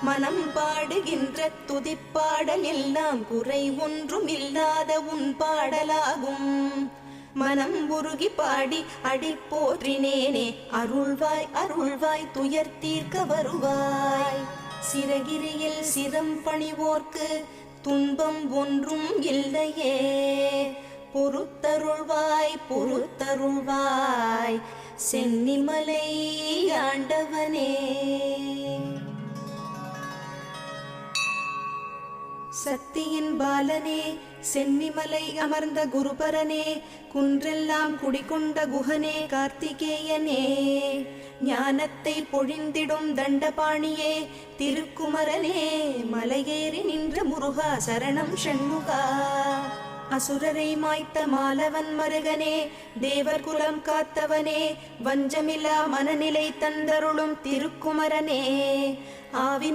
மனம் பாடுகின்ற துதிப்பாடல் எல்லாம் குறை ஒன்றும் இல்லாத உன் பாடலாகும். மனம் உருகி பாடி அடி போற்றினேனே, அருள்வாய் அருள்வாய் துயர் தீர்க்க வருவாய். சிறகிரியில் சிரம் பணிவோர்க்கு துன்பம் ஒன்றும் இல்லையே, பொறுத்தருள்வாய் பொறுத்தருள்வாய் சென்னிமலை ஆண்டவனே. சக்தியின் பாலனே, சென்னிமலை அமர்ந்த குருபரனே, குன்றெல்லாம் குடிகொண்ட குஹனே, கார்த்திகேயனே, ஞானத்தை பொழிந்திடும் தண்டபாணியே, திருக்குமரனே, மலையேறி நின்ற முருகா சரணம் ஷண்முகா. அசுரரை மாய்த்த மாலவன் மருகனே, தேவர் குலம் காத்தவனே, வஞ்சமில்லா மனநிலை தந்தருளும் திருக்குமரனே, ஆவின்